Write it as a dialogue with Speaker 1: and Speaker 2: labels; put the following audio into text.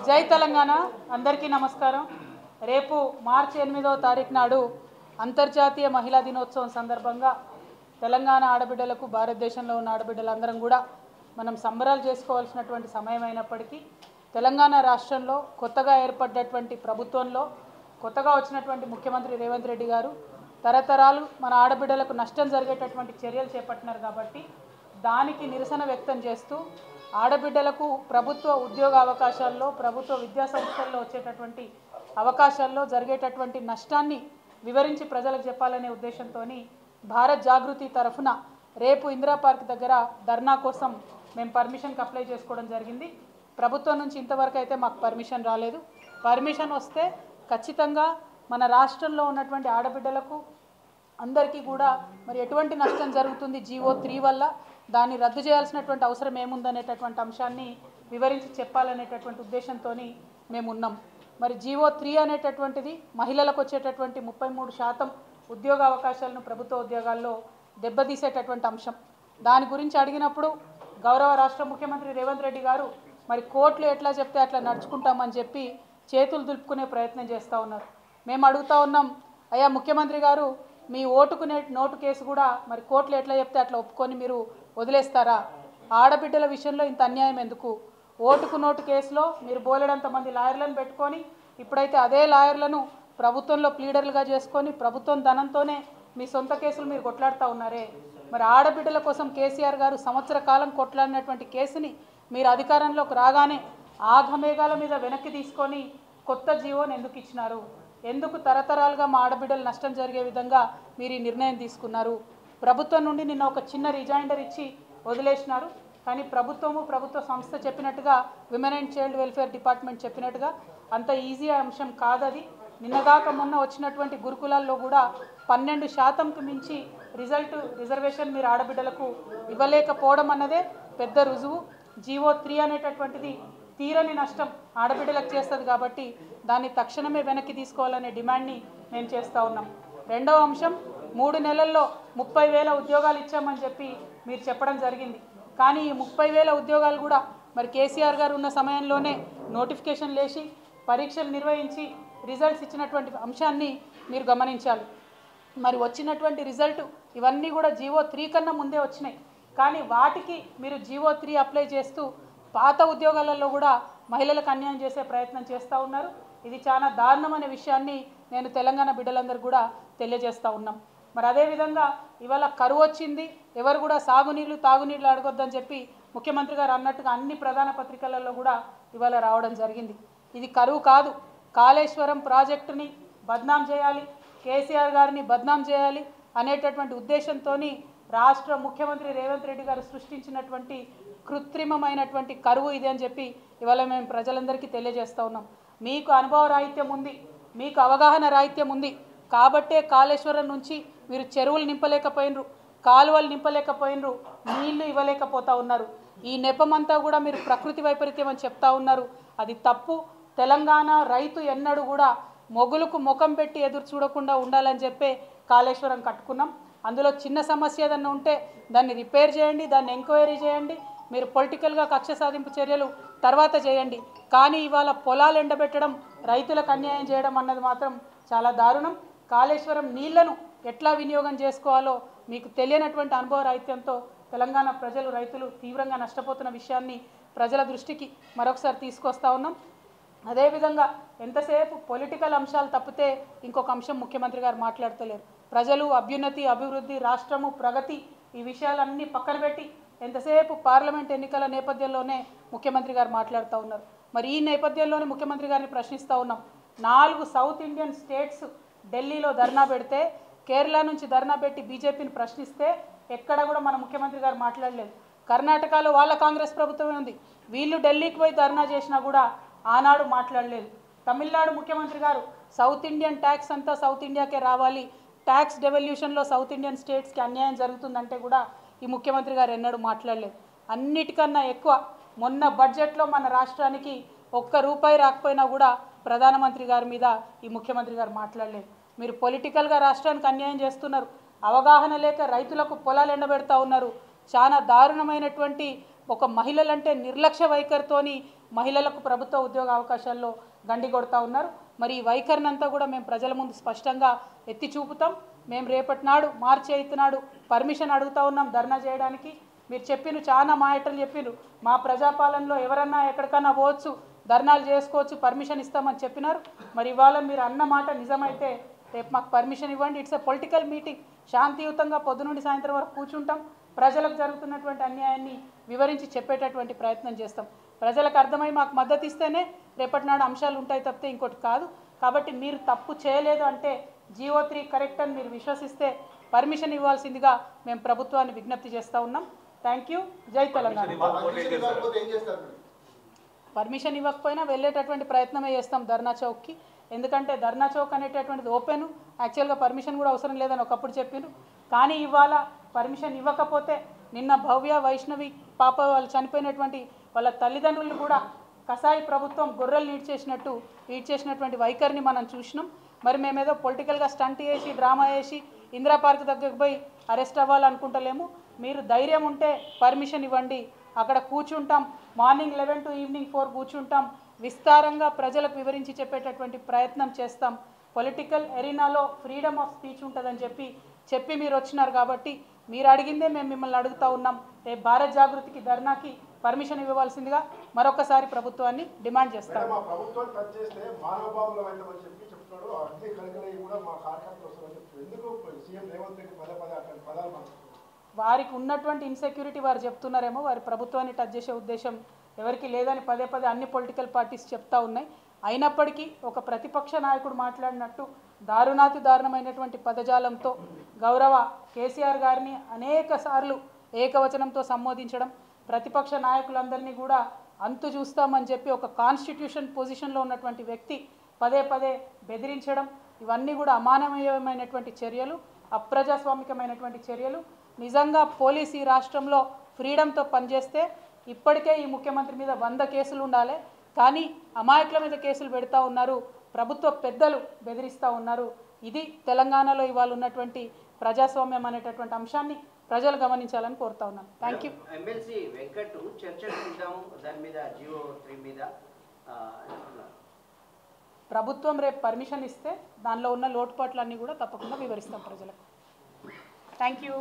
Speaker 1: జై తెలంగాణ అందరికీ నమస్కారం। రేపు మార్చి 8వ తారీఖు నాడు అంతర్జాతీయ మహిళా దినోత్సవం సందర్భంగా తెలంగాణ ఆడబిడ్డలకు భారతదేశంలో ఉన్న ఆడబిడ్డలందరం కూడా మనం సంబరాలు చేసుకోవాల్సినటువంటి సమయం అయినప్పటికీ తెలంగాణ రాష్ట్రంలో కొత్తగా ఏర్పడ్డటువంటి ప్రభుత్వంలో కొత్తగా వచ్చినటువంటి ముఖ్యమంత్రి రేవంత్ రెడ్డి గారు తరతరాలు మన ఆడబిడ్డలకు నష్టం జరిగేటటువంటి చర్యలు చేపట్టినారు కాబట్టి దానికి నిరసన వ్యక్తం చేస్తూ ఆడబిడ్డలకు ప్రభుత్వ ఉద్యోగ అవకాశాల్లో ప్రభుత్వ విద్యా సంస్థల్లో వచ్చేటటువంటి అవకాశాల్లో జరిగేటటువంటి నష్టాన్ని వివరించి ప్రజలకు చెప్పాలనే ఉద్దేశంతోని భారత్ జాగృతి తరఫున రేపు ఇందిరా పార్క్ దగ్గర ధర్నా కోసం మేము పర్మిషన్కి అప్లై చేసుకోవడం జరిగింది। ప్రభుత్వం నుంచి ఇంతవరకు అయితే మాకు పర్మిషన్ రాలేదు। పర్మిషన్ వస్తే ఖచ్చితంగా మన రాష్ట్రంలో ఉన్నటువంటి ఆడబిడ్డలకు అందరికీ కూడా మరి ఎటువంటి నష్టం జరుగుతుంది జీవో 3 వల్ల దాన్ని రద్దు చేయాల్సినటువంటి అవసరం ఏముందనేటటువంటి అంశాన్ని వివరించి చెప్పాలనేటటువంటి ఉద్దేశంతోని మేము ఉన్నాం। మరి జీవో 3 అనేటటువంటిది మహిళలకు వచ్చేటటువంటి 33% ఉద్యోగ అవకాశాలను ప్రభుత్వ ఉద్యోగాల్లో దెబ్బతీసేటటువంటి అంశం। దాని గురించి అడిగినప్పుడు గౌరవ రాష్ట్ర ముఖ్యమంత్రి రేవంత్ రెడ్డి గారు మరి కోర్టులు ఎట్లా చెప్తే అట్లా నడుచుకుంటామని చెప్పి చేతులు దులుపుకునే ప్రయత్నం చేస్తూ ఉన్నారు। మేము అడుగుతా ఉన్నాం, అయ్యా ముఖ్యమంత్రి గారు మీ ఓటుకునే నోటు కేసు కూడా మరి కోర్టులు ఎట్లా చెప్తే అట్లా ఒప్పుకొని మీరు వదిలేస్తారా? ఆడబిడ్డల విషయంలో ఇంత అన్యాయం ఎందుకు? ఓటుకు నోటు కేసులో మీరు బోలెడంత మంది లాయర్లను పెట్టుకొని ఇప్పుడైతే అదే లాయర్లను ప్రభుత్వంలో ప్లీడర్లుగా చేసుకొని ప్రభుత్వం ధనంతోనే మీ సొంత కేసులు మీరు కొట్లాడుతూ ఉన్నారే। మరి ఆడబిడ్డల కోసం కేసీఆర్ గారు సంవత్సర కాలం కొట్లాడినటువంటి కేసుని మీరు అధికారంలోకి రాగానే ఆఘమేఘాల మీద వెనక్కి తీసుకొని కొత్త జీవోని ఎందుకు ఇచ్చినారు? ఎందుకు తరతరాలుగా మా ఆడబిడ్డలు నష్టం జరిగే విధంగా మీరు ఈ నిర్ణయం తీసుకున్నారు? ప్రభుత్వం నుండి నిన్న ఒక చిన్న రిజైండర్ ఇచ్చి వదిలేసినారు, కానీ ప్రభుత్వ సంస్థ చెప్పినట్టుగా women and child welfare department చెప్పినట్టుగా అంత ఈజీ అంశం కాదది। నిన్నగాక మొన్న వచ్చినటువంటి గురుకులాల్లో కూడా 12%కు మించి రిజర్వేషన్ మీరు ఆడబిడ్డలకు ఇవ్వలేకపోవడం అన్నదే పెద్ద రుజువు। జీవో 3 అనేటటువంటిది తీరని నష్టం ఆడబిడ్డలకు చేస్తుంది కాబట్టి దాన్ని తక్షణమే వెనక్కి తీసుకోవాలనే డిమాండ్ని మేము చేస్తూ ఉన్నాం। రెండవ అంశం, 3 నెలల్లో 30,000 ఉద్యోగాలు ఇచ్చామని చెప్పి మీరు చెప్పడం జరిగింది, కానీ ఈ 30,000 ఉద్యోగాలు కూడా మరి కేసీఆర్ గారు ఉన్న సమయంలోనే నోటిఫికేషన్ లేచి పరీక్షలు నిర్వహించి రిజల్ట్స్ ఇచ్చినటువంటి అంశాన్ని మీరు గమనించాలి। మరి వచ్చినటువంటి రిజల్ట్ ఇవన్నీ కూడా జీవో 3 కన్నా ముందే వచ్చినాయి, కానీ వాటికి మీరు జీవో 3 అప్లై చేస్తూ పాత ఉద్యోగాలలో కూడా మహిళలకు అన్యాయం చేసే ప్రయత్నం చేస్తూ ఉన్నారు। ఇది చాలా దారుణమైన విషయాన్ని నేను తెలంగాణ బిడ్డలందరూ కూడా తెలియజేస్తూ ఉన్నాం। మరి అదేవిధంగా ఇవాళ కరువు వచ్చింది, ఎవరు కూడా సాగునీళ్ళు తాగునీళ్ళు అడగొద్దని చెప్పి ముఖ్యమంత్రి గారు అన్నట్టుగా అన్ని ప్రధాన పత్రికలలో కూడా ఇవాళ రావడం జరిగింది। ఇది కరువు కాదు, కాళేశ్వరం ప్రాజెక్టుని బద్నాం చేయాలి, కేసీఆర్ గారిని బద్నాం చేయాలి అనేటటువంటి ఉద్దేశంతో రాష్ట్ర ముఖ్యమంత్రి రేవంత్ రెడ్డి గారు సృష్టించినటువంటి కృత్రిమమైనటువంటి కరువు ఇది అని చెప్పి ఇవాళ మేము ప్రజలందరికీ తెలియజేస్తూ ఉన్నాం। మీకు అనుభవ రాహిత్యం ఉంది, మీకు అవగాహన రాహిత్యం ఉంది కాబట్టే కాళేశ్వరం నుంచి మీరు చెరువులు నింపలేకపోయినరు, కాలువలు నింపలేకపోయినరు, నీళ్లు ఇవ్వలేకపోతూ ఉన్నారు। ఈ నెపమంతా కూడా మీరు ప్రకృతి వైపరీత్యం అని చెప్తా ఉన్నారు, అది తప్పు। తెలంగాణ రైతు ఎన్నడూ కూడా మొగులకు ముఖం పెట్టి ఎదురు చూడకుండా ఉండాలని చెప్పే కాళేశ్వరం కట్టుకున్నాం। అందులో చిన్న సమస్య ఏదన్నా ఉంటే దాన్ని రిపేర్ చేయండి, దాన్ని ఎంక్వైరీ చేయండి, మీరు పొలిటికల్గా కక్ష సాధింపు చర్యలు తర్వాత చేయండి, కానీ ఇవాళ పొలాలు ఎండబెట్టడం రైతులకు అన్యాయం చేయడం అన్నది మాత్రం చాలా దారుణం। కాళేశ్వరం నీళ్లను ఎట్లా వినియోగం చేసుకోవాలో మీకు తెలియనటువంటి అనుభవ రాహిత్యంతో తెలంగాణ ప్రజలు రైతులు తీవ్రంగా నష్టపోతున్న విషయాన్ని ప్రజల దృష్టికి మరొకసారి తీసుకొస్తా ఉన్నాం। అదేవిధంగా ఎంతసేపు పొలిటికల్ అంశాలు తప్పితే ఇంకొక అంశం ముఖ్యమంత్రి గారు మాట్లాడతలేరు। ప్రజలు, అభ్యున్నతి, అభివృద్ధి, రాష్ట్రము, ప్రగతి ఈ విషయాలన్నీ పక్కన పెట్టి ఎంతసేపు పార్లమెంట్ ఎన్నికల నేపథ్యంలోనే ముఖ్యమంత్రి గారు మాట్లాడుతూ ఉన్నారు। మరి ఈ నేపథ్యంలోనే ముఖ్యమంత్రి గారిని ప్రశ్నిస్తూ ఉన్నాం, 4 సౌత్ ఇండియన్ స్టేట్స్ ఢిల్లీలో ధర్నా పెడితే, కేరళ నుంచి ధర్నా పెట్టి బీజేపీని ప్రశ్నిస్తే ఎక్కడ కూడా మన ముఖ్యమంత్రి గారు మాట్లాడలేదు। కర్ణాటకలో వాళ్ళ కాంగ్రెస్ ప్రభుత్వమే ఉంది, వీళ్ళు ఢిల్లీకి పోయి ధర్నా చేసినా కూడా ఆనాడు మాట్లాడలేదు। తమిళనాడు ముఖ్యమంత్రి గారు సౌత్ ఇండియన్ ట్యాక్స్ అంతా సౌత్ ఇండియాకే రావాలి, ట్యాక్స్ డెవల్యూషన్లో సౌత్ ఇండియన్ స్టేట్స్కి అన్యాయం జరుగుతుందంటే కూడా ఈ ముఖ్యమంత్రి గారు ఎన్నడూ మాట్లాడలేదు। అన్నిటికన్నా ఎక్కువ మొన్న బడ్జెట్లో మన రాష్ట్రానికి ₹1 రాకపోయినా కూడా ప్రధానమంత్రి గారి మీద ఈ ముఖ్యమంత్రి గారు మాట్లాడలేదు। మీరు పొలిటికల్గా రాష్ట్రానికి అన్యాయం చేస్తున్నారు, అవగాహన లేక రైతులకు పొలాలు ఎండబెడతా ఉన్నారు। చాలా దారుణమైనటువంటి ఒక మహిళలంటే నిర్లక్ష్య వైఖరితోని మహిళలకు ప్రభుత్వ ఉద్యోగ అవకాశాల్లో గండి కొడతా ఉన్నారు. మరి ఈ వైఖరిని అంతా కూడా మేము ప్రజల ముందు స్పష్టంగా ఎత్తి చూపుతాం. మేము రేపటి నాడు మార్చి 8 నాడు పర్మిషన్ అడుగుతా ఉన్నాం ధర్నా చేయడానికి. మీరు చెప్పిన చాలా మాటలు చెప్పిరు, మా ప్రజాపాలనలో ఎవరన్నా ఎక్కడికన్నా పోవచ్చు, ధర్నాలు చేసుకోవచ్చు, పర్మిషన్ ఇస్తామని చెప్పినారు. మరి ఇవాళ మీరు అన్న మాట నిజమైతే రేపు మాకు పర్మిషన్ ఇవ్వండి. ఇట్స్ ఎ పొలిటికల్ మీటింగ్, శాంతియుతంగా పొద్దు నుండి సాయంత్రం వరకు కూర్చుంటాం, ప్రజలకు జరుగుతున్నటువంటి అన్యాయాన్ని వివరించి చెప్పేటటువంటి ప్రయత్నం చేస్తాం. ప్రజలకు అర్థమై మాకు మద్దతు ఇస్తేనే రేపటి నాడు అంశాలు ఉంటాయి తప్పితే ఇంకోటి కాదు. కాబట్టి మీరు తప్పు చేయలేదు అంటే GO3 కరెక్ట్ అని మీరు విశ్వసిస్తే పర్మిషన్ ఇవ్వాల్సిందిగా మేము ప్రభుత్వాన్ని విజ్ఞప్తి చేస్తూ ఉన్నాం. Thank you. జై తెలంగాణ. పర్మిషన్ ఇవ్వకపోయినా వెళ్ళేటటువంటి ప్రయత్నమే చేస్తాం ధర్నా చౌక్కి. ఎందుకంటే ధర్నా చౌక్ అనేటటువంటిది ఓపెన్, యాక్చువల్గా పర్మిషన్ కూడా అవసరం లేదని ఒకప్పుడు చెప్పారు. కానీ ఇవాళ పర్మిషన్ ఇవ్వకపోతే నిన్న భవ్య వైష్ణవి పాప వాళ్ళు చనిపోయినటువంటి వాళ్ళ తల్లిదండ్రులను కూడా కసాయి ప్రభుత్వం గొర్రెలు ఈడ్చేసినటువంటి వైఖరిని మనం చూసినాం. మరి మేమేదో పొలిటికల్గా స్టంట్ చేసి డ్రామా చేసి ఇందిరా పార్క్ దగ్గరకు పోయి అరెస్ట్ అవ్వాలనుకుంటలేము. మీరు ధైర్యం ఉంటే పర్మిషన్ ఇవ్వండి, అక్కడ కూర్చుంటాం, మార్నింగ్ 11 to ఈవినింగ్ 4 కూర్చుంటాం, విస్తారంగా ప్రజలకు వివరించి చెప్పేటటువంటి ప్రయత్నం చేస్తాం. పొలిటికల్ ఎరీనాలో ఫ్రీడమ్ ఆఫ్ స్పీచ్ ఉంటుందని చెప్పి మీరు వచ్చినారు కాబట్టి మీరు అడిగిందే మేము మిమ్మల్ని అడుగుతూ ఉన్నాం. రేపు భారత్ జాగృతికి ధర్నాకి పర్మిషన్ ఇవ్వవలసిందిగా మరొకసారి ప్రభుత్వాన్ని డిమాండ్ చేస్తాం. వారికి ఉన్నటువంటి ఇన్సెక్యూరిటీ వారు చెప్తున్నారేమో, వారి ప్రభుత్వాన్ని టచ్ చేసే ఉద్దేశం ఎవరికి లేదని పదే అన్ని పొలిటికల్ పార్టీస్ చెప్తా ఉన్నాయి. అయినప్పటికీ ఒక ప్రతిపక్ష నాయకుడు మాట్లాడినట్టు దారుణాతిదారుణమైనటువంటి పదజాలంతో గౌరవ కేసీఆర్ గారిని అనేక సార్లు ఏకవచనంతో సంబోధించడం, ప్రతిపక్ష నాయకులందరినీ కూడా అంతు చూస్తామని చెప్పి ఒక కాన్స్టిట్యూషన్ పొజిషన్లో ఉన్నటువంటి వ్యక్తి పదే బెదిరించడం, ఇవన్నీ కూడా అమానవీయమైనటువంటి చర్యలు, అప్రజాస్వామికమైనటువంటి చర్యలు. నిజంగా పోలీసు ఈ రాష్ట్రంలో ఫ్రీడంతో పనిచేస్తే ఇప్పటికే ఈ ముఖ్యమంత్రి మీద 100 కేసులు ఉండాలి. కానీ అమాయకుల మీద కేసులు పెడతా ఉన్నారు, ప్రభుత్వ పెద్దలు బెదిరిస్తూ ఉన్నారు. ఇది తెలంగాణలో ఇవాళ ఉన్నటువంటి ప్రజాస్వామ్యం అనేటటువంటి అంశాన్ని ప్రజలు గమనించాలని కోరుతా ఉన్నాను. Thank you.
Speaker 2: ఎమ్మెల్సీ వెంకట్ చర్చకు దాని మీద GO3 మీద
Speaker 1: ప్రభుత్వం రేపు పర్మిషన్ ఇస్తే దానిలో ఉన్న లోటుపాట్లన్నీ కూడా తప్పకుండా వివరిస్తాం ప్రజలకు. Thank you.